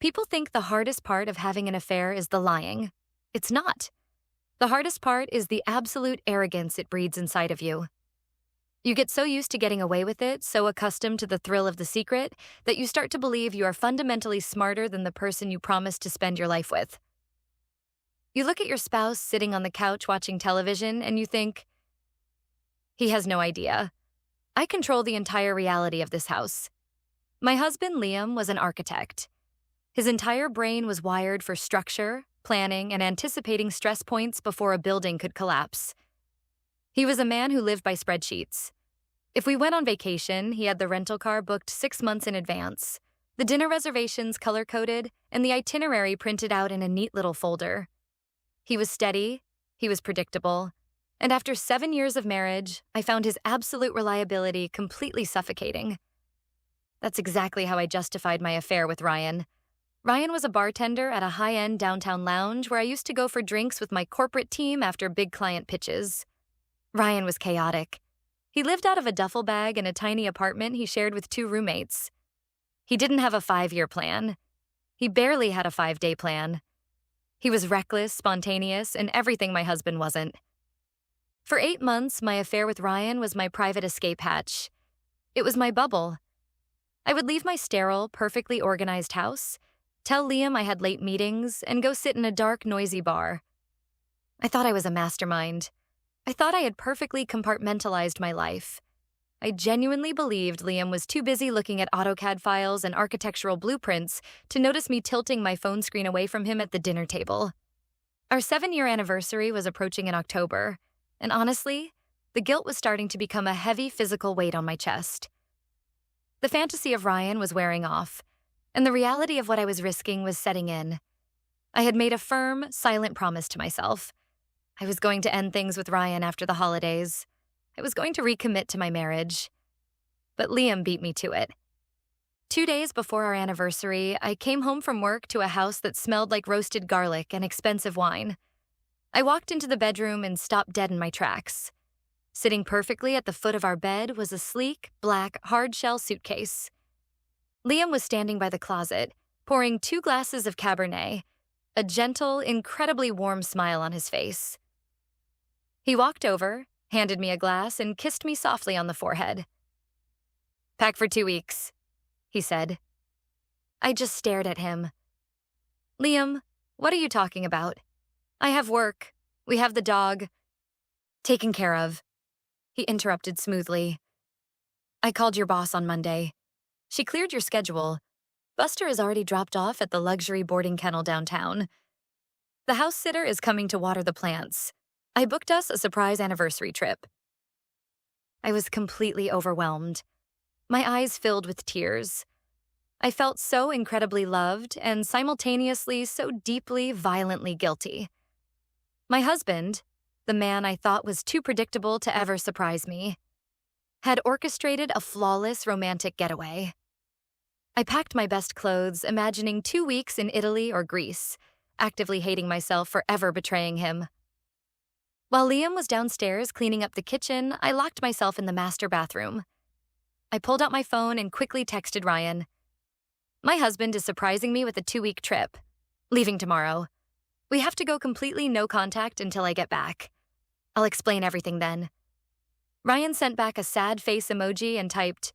People think the hardest part of having an affair is the lying. It's not. The hardest part is the absolute arrogance it breeds inside of you. You get so used to getting away with it, so accustomed to the thrill of the secret, that you start to believe you are fundamentally smarter than the person you promised to spend your life with. You look at your spouse sitting on the couch watching television and you think, he has no idea. I control the entire reality of this house. My husband, Liam, was an architect. His entire brain was wired for structure, planning, and anticipating stress points before a building could collapse. He was a man who lived by spreadsheets. If we went on vacation, he had the rental car booked 6 months in advance, the dinner reservations color-coded, and the itinerary printed out in a neat little folder. He was steady, he was predictable, and after 7 years of marriage, I found his absolute reliability completely suffocating. That's exactly how I justified my affair with Ryan. Ryan was a bartender at a high-end downtown lounge where I used to go for drinks with my corporate team after big client pitches. Ryan was chaotic. He lived out of a duffel bag in a tiny apartment he shared with 2 roommates. He didn't have a 5-year plan. He barely had a 5-day plan. He was reckless, spontaneous, and everything my husband wasn't. For 8 months, my affair with Ryan was my private escape hatch. It was my bubble. I would leave my sterile, perfectly organized house, tell Liam I had late meetings, and go sit in a dark, noisy bar. I thought I was a mastermind. I thought I had perfectly compartmentalized my life. I genuinely believed Liam was too busy looking at AutoCAD files and architectural blueprints to notice me tilting my phone screen away from him at the dinner table. Our 7-year anniversary was approaching in October, and honestly, the guilt was starting to become a heavy physical weight on my chest. The fantasy of Ryan was wearing off, and the reality of what I was risking was setting in. I had made a firm, silent promise to myself. I was going to end things with Ryan after the holidays. I was going to recommit to my marriage. But Liam beat me to it. 2 days before our anniversary, I came home from work to a house that smelled like roasted garlic and expensive wine. I walked into the bedroom and stopped dead in my tracks. Sitting perfectly at the foot of our bed was a sleek, black, hard-shell suitcase. Liam was standing by the closet, pouring 2 glasses of Cabernet, a gentle, incredibly warm smile on his face. He walked over, handed me a glass, and kissed me softly on the forehead. "Pack for 2 weeks," he said. I just stared at him. "Liam, what are you talking about? I have work. We have the dog. Taken care of," he interrupted smoothly. "I called your boss on Monday. She cleared your schedule. Buster is already dropped off at the luxury boarding kennel downtown. The house sitter is coming to water the plants. I booked us a surprise anniversary trip." I was completely overwhelmed. My eyes filled with tears. I felt so incredibly loved and simultaneously so deeply, violently guilty. My husband, the man I thought was too predictable to ever surprise me, had orchestrated a flawless romantic getaway. I packed my best clothes, imagining 2 weeks in Italy or Greece, actively hating myself for ever betraying him. While Liam was downstairs cleaning up the kitchen, I locked myself in the master bathroom. I pulled out my phone and quickly texted Ryan. "My husband is surprising me with a 2-week trip. Leaving tomorrow. We have to go completely no contact until I get back. I'll explain everything then." Ryan sent back a sad face emoji and typed,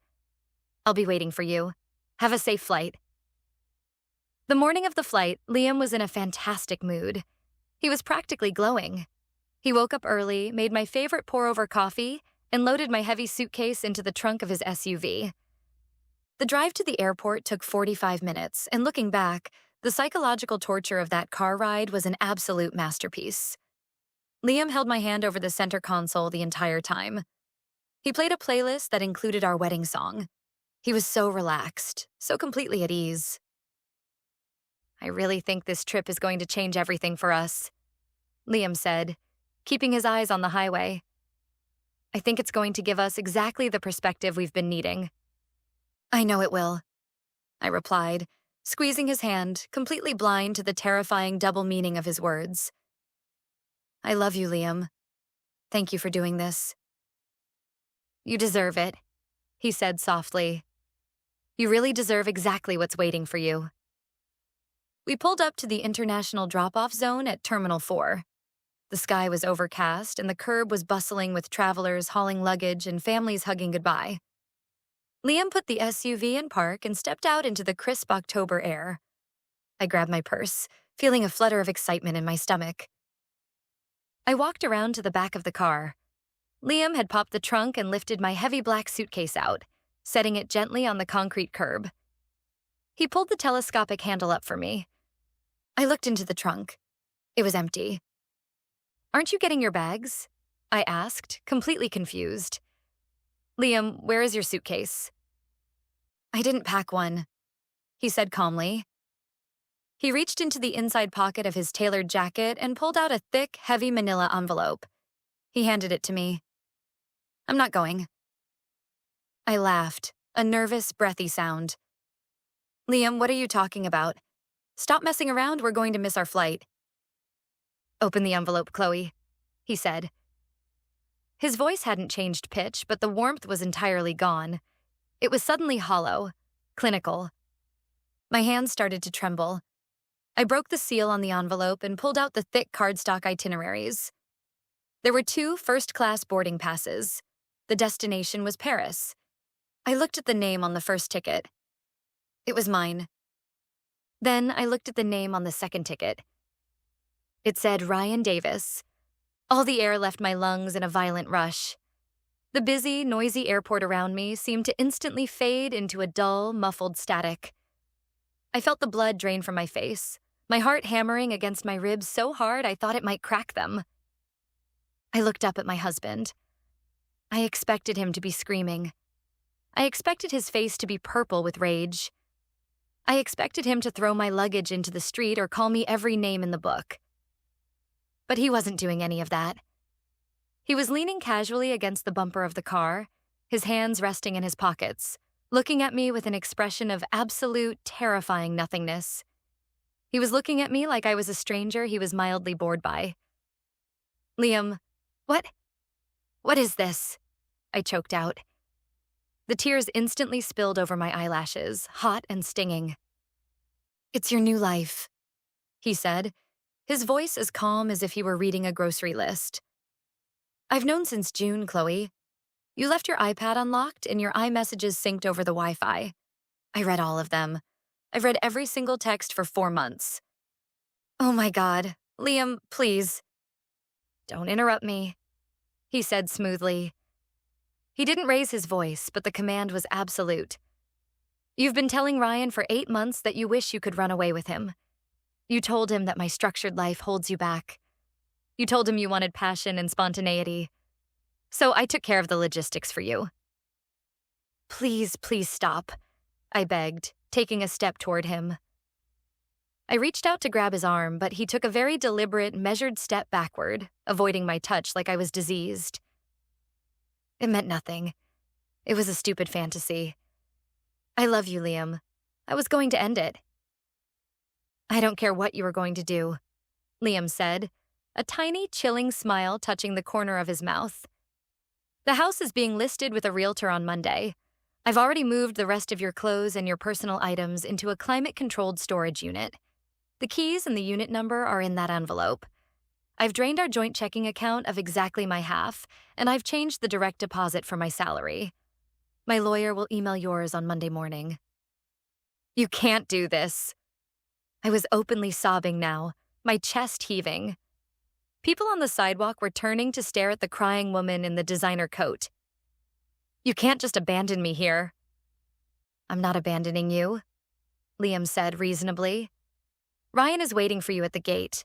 "I'll be waiting for you. Have a safe flight." The morning of the flight, Liam was in a fantastic mood. He was practically glowing. He woke up early, made my favorite pour-over coffee, and loaded my heavy suitcase into the trunk of his SUV. The drive to the airport took 45 minutes, and looking back, the psychological torture of that car ride was an absolute masterpiece. Liam held my hand over the center console the entire time. He played a playlist that included our wedding song. He was so relaxed, so completely at ease. "I really think this trip is going to change everything for us," Liam said, keeping his eyes on the highway. "I think it's going to give us exactly the perspective we've been needing." "I know it will," I replied, squeezing his hand, completely blind to the terrifying double meaning of his words. "I love you, Liam. Thank you for doing this." "You deserve it," he said softly. "You really deserve exactly what's waiting for you." We pulled up to the international drop-off zone at Terminal 4. The sky was overcast, and the curb was bustling with travelers hauling luggage and families hugging goodbye. Liam put the SUV in park and stepped out into the crisp October air. I grabbed my purse, feeling a flutter of excitement in my stomach. I walked around to the back of the car. Liam had popped the trunk and lifted my heavy black suitcase out, setting it gently on the concrete curb. He pulled the telescopic handle up for me. I looked into the trunk. It was empty. "Aren't you getting your bags?" I asked, completely confused. "Liam, where is your suitcase?" "I didn't pack one," he said calmly. He reached into the inside pocket of his tailored jacket and pulled out a thick, heavy manila envelope. He handed it to me. "I'm not going." I laughed, a nervous, breathy sound. "Liam, what are you talking about? Stop messing around, we're going to miss our flight." "Open the envelope, Chloe," he said. His voice hadn't changed pitch, but the warmth was entirely gone. It was suddenly hollow, clinical. My hands started to tremble. I broke the seal on the envelope and pulled out the thick cardstock itineraries. There were 2 first-class boarding passes. The destination was Paris. I looked at the name on the first ticket. It was mine. Then I looked at the name on the second ticket. It said Ryan Davis. All the air left my lungs in a violent rush. The busy, noisy airport around me seemed to instantly fade into a dull, muffled static. I felt the blood drain from my face, my heart hammering against my ribs so hard I thought it might crack them. I looked up at my husband. I expected him to be screaming. I expected his face to be purple with rage. I expected him to throw my luggage into the street or call me every name in the book. But he wasn't doing any of that. He was leaning casually against the bumper of the car, his hands resting in his pockets, looking at me with an expression of absolute, terrifying nothingness. He was looking at me like I was a stranger he was mildly bored by. "Liam, what is this?" I choked out. The tears instantly spilled over my eyelashes, hot and stinging. "It's your new life," he said, his voice as calm as if he were reading a grocery list. "I've known since June, Chloe. You left your iPad unlocked and your iMessages synced over the Wi-Fi. I read all of them. I've read every single text for 4 months. Oh my God, Liam, please." "Don't interrupt me," he said smoothly. He didn't raise his voice, but the command was absolute. "You've been telling Ryan for 8 months that you wish you could run away with him. You told him that my structured life holds you back. You told him you wanted passion and spontaneity. So I took care of the logistics for you." "Please, please stop," I begged, taking a step toward him. I reached out to grab his arm, but he took a very deliberate, measured step backward, avoiding my touch like I was diseased. It meant nothing. It was a stupid fantasy. "I love you, Liam. I was going to end it." "I don't care what you were going to do," Liam said, a tiny, chilling smile touching the corner of his mouth. "The house is being listed with a realtor on Monday. I've already moved the rest of your clothes and your personal items into a climate-controlled storage unit. The keys and the unit number are in that envelope. I've drained our joint checking account of exactly my half, and I've changed the direct deposit for my salary. My lawyer will email yours on Monday morning." "You can't do this." I was openly sobbing now, my chest heaving. People on the sidewalk were turning to stare at the crying woman in the designer coat. "You can't just abandon me here." "I'm not abandoning you," Liam said reasonably. "Ryan is waiting for you at the gate.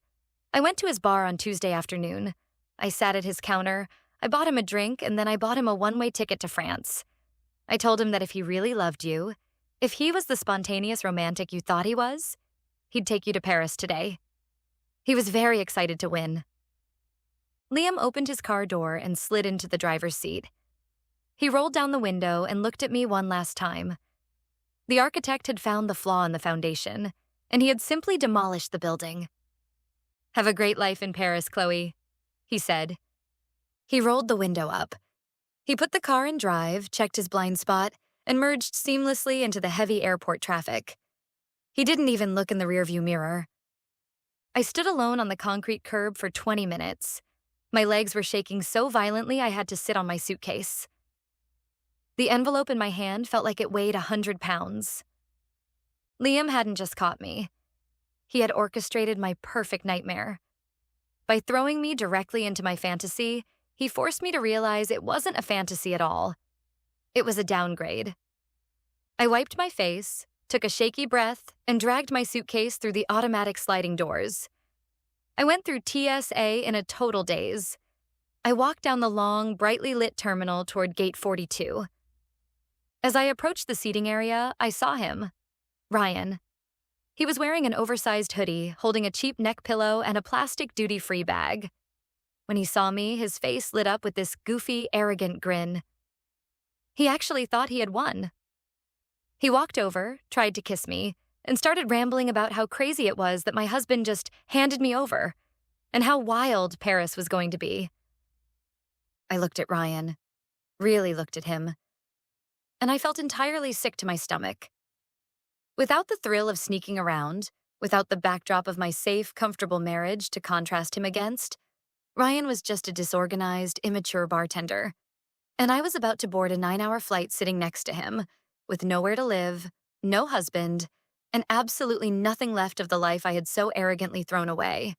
I went to his bar on Tuesday afternoon. I sat at his counter, I bought him a drink, and then I bought him a one-way ticket to France. I told him that if he really loved you, if he was the spontaneous romantic you thought he was, he'd take you to Paris today. He was very excited to win." Liam opened his car door and slid into the driver's seat. He rolled down the window and looked at me one last time. The architect had found the flaw in the foundation, and he had simply demolished the building. "Have a great life in Paris, Chloe," he said. He rolled the window up. He put the car in drive, checked his blind spot, and merged seamlessly into the heavy airport traffic. He didn't even look in the rearview mirror. I stood alone on the concrete curb for 20 minutes. My legs were shaking so violently I had to sit on my suitcase. The envelope in my hand felt like it weighed 100 pounds. Liam hadn't just caught me. He had orchestrated my perfect nightmare. By throwing me directly into my fantasy, he forced me to realize it wasn't a fantasy at all. It was a downgrade. I wiped my face, took a shaky breath, and dragged my suitcase through the automatic sliding doors. I went through TSA in a total daze. I walked down the long, brightly lit terminal toward Gate 42. As I approached the seating area, I saw him. Ryan. He was wearing an oversized hoodie, holding a cheap neck pillow and a plastic duty-free bag. When he saw me, his face lit up with this goofy, arrogant grin. He actually thought he had won. He walked over, tried to kiss me, and started rambling about how crazy it was that my husband just handed me over, and how wild Paris was going to be. I looked at Ryan, really looked at him, and I felt entirely sick to my stomach. Without the thrill of sneaking around, without the backdrop of my safe, comfortable marriage to contrast him against, Ryan was just a disorganized, immature bartender. And I was about to board a 9-hour flight sitting next to him, with nowhere to live, no husband, and absolutely nothing left of the life I had so arrogantly thrown away.